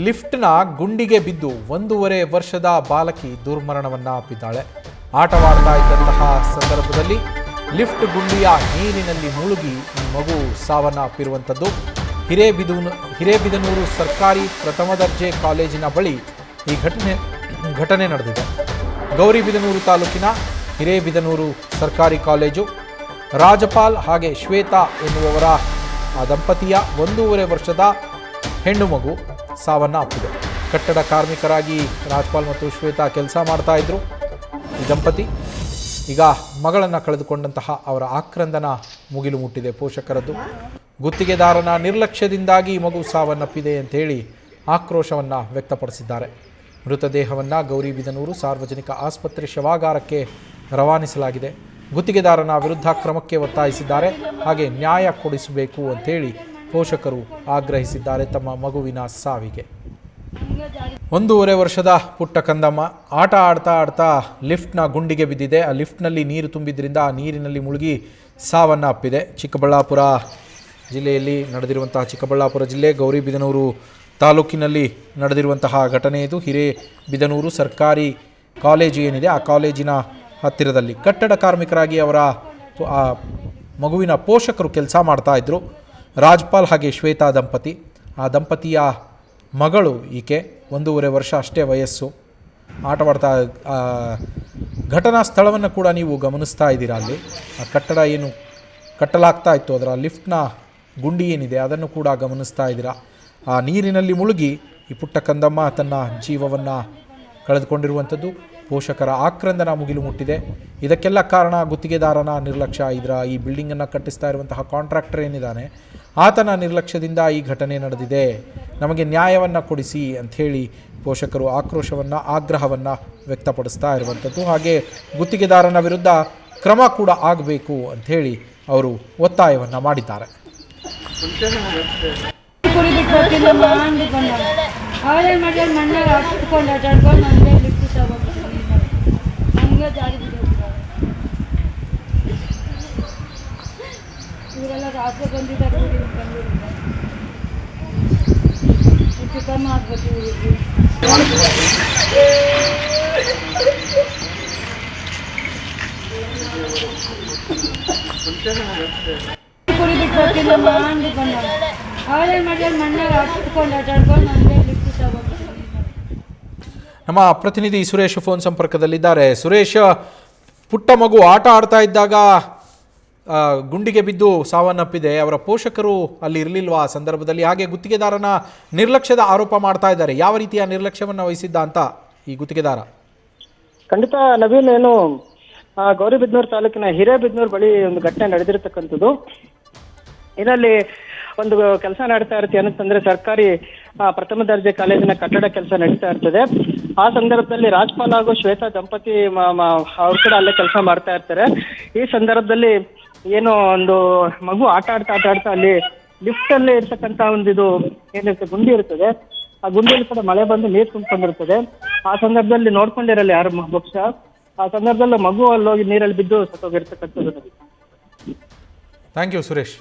ಲಿಫ್ಟ್ನ ಗುಂಡಿಗೆ ಬಿದ್ದು 1.5 ವರ್ಷದ ಬಾಲಕಿ ದುರ್ಮರಣವನ್ನು ಅಪ್ಪಿದ್ದಾಳೆ. ಆಟವಾಡ್ತಾ ಇದ್ದಂತಹ ಸಂದರ್ಭದಲ್ಲಿ ಲಿಫ್ಟ್ ಗುಂಡಿಯ ನೀರಿನಲ್ಲಿ ಮುಳುಗಿ ಈ ಮಗು ಸಾವನ್ನಪ್ಪಿರುವಂಥದ್ದು. ಹಿರೇಬಿದನೂರು ಸರ್ಕಾರಿ ಪ್ರಥಮ ದರ್ಜೆ ಕಾಲೇಜಿನ ಬಳಿ ಈ ಘಟನೆ ನಡೆದಿದೆ. ಗೌರಿಬಿದನೂರು ತಾಲೂಕಿನ ಹಿರೇಬಿದನೂರು ಸರ್ಕಾರಿ ಕಾಲೇಜು. ರಾಜಪಾಲ್ ಹಾಗೆ ಶ್ವೇತಾ ಎನ್ನುವವರ ಆ ದಂಪತಿಯ 1.5 ವರ್ಷದ ಹೆಣ್ಣು ಮಗು ಸಾವನ್ನಪ್ಪಿದೆ. ಕಟ್ಟಡ ಕಾರ್ಮಿಕರಾಗಿ ರಾಜಪಾಲ್ ಮತ್ತು ಶ್ವೇತಾ ಕೆಲಸ ಮಾಡ್ತಾ ಇದ್ರು. ಈ ದಂಪತಿ ಈಗ ಮಗಳನ್ನು ಕಳೆದುಕೊಂಡಂತಹ ಅವರ ಆಕ್ರಂದನ ಮುಗಿಲು ಮುಟ್ಟಿದೆ ಪೋಷಕರದ್ದು. ಗುತ್ತಿಗೆದಾರನ ನಿರ್ಲಕ್ಷ್ಯದಿಂದಾಗಿ ಈ ಮಗು ಸಾವನ್ನಪ್ಪಿದೆ ಅಂತೇಳಿ ಆಕ್ರೋಶವನ್ನು ವ್ಯಕ್ತಪಡಿಸಿದ್ದಾರೆ. ಮೃತದೇಹವನ್ನು ಗೌರಿಬಿದನೂರು ಸಾರ್ವಜನಿಕ ಆಸ್ಪತ್ರೆ ಶವಾಗಾರಕ್ಕೆ ರವಾನಿಸಲಾಗಿದೆ. ಗುತ್ತಿಗೆದಾರನ ವಿರುದ್ಧ ಕ್ರಮಕ್ಕೆ ಒತ್ತಾಯಿಸಿದ್ದಾರೆ. ಹಾಗೆ ನ್ಯಾಯ ಕೊಡಿಸಬೇಕು ಅಂತೇಳಿ ಪೋಷಕರು ಆಗ್ರಹಿಸಿದ್ದಾರೆ ತಮ್ಮ ಮಗುವಿನ ಸಾವಿಗೆ. 1.5 ವರ್ಷದ ಪುಟ್ಟ ಕಂದಮ್ಮ ಆಟ ಆಡ್ತಾ ಲಿಫ್ಟ್ನ ಗುಂಡಿಗೆ ಬಿದ್ದಿದೆ. ಆ ಲಿಫ್ಟ್ನಲ್ಲಿ ನೀರು ತುಂಬಿದ್ರಿಂದ ಆ ನೀರಿನಲ್ಲಿ ಮುಳುಗಿ ಸಾವನ್ನಪ್ಪಿದೆ. ಚಿಕ್ಕಬಳ್ಳಾಪುರ ಜಿಲ್ಲೆಯಲ್ಲಿ ನಡೆದಿರುವಂತಹ ಚಿಕ್ಕಬಳ್ಳಾಪುರ ಜಿಲ್ಲೆ ಗೌರಿಬಿದನೂರು ತಾಲೂಕಿನಲ್ಲಿ ನಡೆದಿರುವಂತಹ ಘಟನೆ ಇದು. ಹಿರೇಬಿದನೂರು ಸರ್ಕಾರಿ ಕಾಲೇಜು ಏನಿದೆ ಆ ಕಾಲೇಜಿನ ಹತ್ತಿರದಲ್ಲಿ ಕಟ್ಟಡ ಕಾರ್ಮಿಕರಾಗಿ ಅವರ ಮಗುವಿನ ಪೋಷಕರು ಕೆಲಸ ಮಾಡ್ತಾಯಿದ್ರು. ರಾಜ್ಪಾಲ್ ಹಾಗೆ ಶ್ವೇತಾ ದಂಪತಿ. ಆ ದಂಪತಿಯ ಮಗಳು ಈಕೆ, 1.5 ವರ್ಷ ಅಷ್ಟೇ ವಯಸ್ಸು. ಆಟವಾಡ್ತಾ ಘಟನಾ ಸ್ಥಳವನ್ನು ಕೂಡ ನೀವು ಗಮನಿಸ್ತಾ ಇದ್ದೀರಾ. ಅಲ್ಲಿ ಆ ಕಟ್ಟಡ ಏನು ಕಟ್ಟಲಾಗ್ತಾ ಇತ್ತು ಅದರ ಲಿಫ್ಟ್ನ ಗುಂಡಿ ಏನಿದೆ ಅದನ್ನು ಕೂಡ ಗಮನಿಸ್ತಾ ಇದ್ದೀರಾ. ಆ ನೀರಿನಲ್ಲಿ ಮುಳುಗಿ ಈ ಪುಟ್ಟ ಕಂದಮ್ಮ ತನ್ನ ಜೀವವನ್ನು ಕಳೆದುಕೊಂಡಿರುವಂಥದ್ದು. ಪೋಷಕರ ಆಕ್ರಂದನ ಮುಗಿಲು ಮುಟ್ಟಿದೆ. ಇದಕ್ಕೆಲ್ಲ ಕಾರಣ ಗುತ್ತಿಗೆದಾರನ ನಿರ್ಲಕ್ಷ್ಯ. ಈ ಬಿಲ್ಡಿಂಗನ್ನು ಕಟ್ಟಿಸ್ತಾ ಇರುವಂತಹ ಕಾಂಟ್ರಾಕ್ಟರ್ ಏನಿದ್ದಾನೆ ಆತನ ನಿರ್ಲಕ್ಷ್ಯದಿಂದ ಈ ಘಟನೆ ನಡೆದಿದೆ. ನಮಗೆ ನ್ಯಾಯವನ್ನು ಕೊಡಿಸಿ ಅಂಥೇಳಿ ಪೋಷಕರು ಆಗ್ರಹವನ್ನು ವ್ಯಕ್ತಪಡಿಸ್ತಾ ಇರುವಂಥದ್ದು. ಹಾಗೆ ಗುತ್ತಿಗೆದಾರನ ವಿರುದ್ಧ ಕ್ರಮ ಕೂಡ ಆಗಬೇಕು ಅಂಥೇಳಿ ಅವರು ಒತ್ತಾಯವನ್ನು ಮಾಡಿದ್ದಾರೆ. ಇವರೆಲ್ಲ ರಾತ್ರಿ ಬಂದಿದ್ದಾರೆ. ಕಮ್ಮಿ ಆಗ್ಬೇಕು ಇವರಿಗೆ. ಕುರಿ ಬಿಟ್ಟು ಹೋಗ್ತಿಲ್ಲ ಮಾಡಿ ಬಂದ ಅವರೇ ಮಾಡಿ ಮಣ್ಣಾಗ ಹಾಕಿಕೊಂಡು ಅಡ್ಡಾಡ್ಕೊಂಡು ನಮಗೆ ಲಿಫ್ಟ್ ತಗೊಂಡು. ನಮ್ಮ ಪ್ರತಿನಿಧಿ ಸುರೇಶ್ ಫೋನ್ ಸಂಪರ್ಕದಲ್ಲಿದ್ದಾರೆ. ಸುರೇಶ್, ಪುಟ್ಟ ಮಗು ಆಟ ಆಡ್ತಾ ಇದ್ದಾಗ ಗುಂಡಿಗೆ ಬಿದ್ದು ಸಾವನ್ನಪ್ಪಿದೆ. ಅವರ ಪೋಷಕರು ಅಲ್ಲಿ ಇರಲಿಲ್ವಾ ಆ ಸಂದರ್ಭದಲ್ಲಿ? ಹಾಗೆ ಗುತ್ತಿಗೆದಾರನ ನಿರ್ಲಕ್ಷ್ಯದ ಆರೋಪ ಮಾಡ್ತಾ ಇದ್ದಾರೆ. ಯಾವ ರೀತಿಯ ನಿರ್ಲಕ್ಷ್ಯವನ್ನು ವಹಿಸಿದ್ದ ಅಂತ ಈ ಗುತ್ತಿಗೆದಾರ? ಖಂಡಿತ ನವೀನ್, ಏನು ಗೌರಿಬಿದನೂರು ತಾಲೂಕಿನ ಹಿರೇಬಿದನೂರು ಬಳಿ ಒಂದು ಘಟನೆ ನಡೆದಿರತಕ್ಕಂಥದ್ದು. ಇದರಲ್ಲಿ ಒಂದು ಕೆಲಸ ನಡೀತಾ ಇರುತ್ತೆ. ಏನಂತಂದ್ರೆ ಸರ್ಕಾರಿ ಪ್ರಥಮ ದರ್ಜೆ ಕಾಲೇಜಿನ ಕಟ್ಟಡ ಕೆಲಸ ನಡೀತಾ ಇರ್ತದೆ. ಆ ಸಂದರ್ಭದಲ್ಲಿ ರಾಜ್ಪಾಲ್ ಹಾಗೂ ಶ್ವೇತಾ ದಂಪತಿ ಅವ್ರು ಕೂಡ ಅಲ್ಲೇ ಕೆಲಸ ಮಾಡ್ತಾ ಇರ್ತಾರೆ. ಈ ಸಂದರ್ಭದಲ್ಲಿ ಏನು ಒಂದು ಮಗು ಆಟ ಆಡ್ತಾ ಅಲ್ಲಿ ಲಿಫ್ಟ್ ಅಲ್ಲಿ ಇರ್ತಕ್ಕಂಥ ಒಂದು ಇದು ಏನಿರುತ್ತೆ ಗುಂಡಿ ಇರ್ತದೆ. ಆ ಗುಂಡಿಯಲ್ಲಿ ಕೂಡ ಮಳೆ ಬಂದು ನೀರು ತುಂಬಿಕೊಂಡಿರ್ತದೆ. ಆ ಸಂದರ್ಭದಲ್ಲಿ ನೋಡ್ಕೊಂಡಿರಲ್ಲ ಯಾರು ಬಹುಶಃ. ಆ ಸಂದರ್ಭದಲ್ಲಿ ಮಗು ಅಲ್ಲಿ ಹೋಗಿ ನೀರಲ್ಲಿ ಬಿದ್ದು ಸತ್ತೋಗಿರ್ತಕ್ಕಂಥದ್ದು. Thank you Suresh.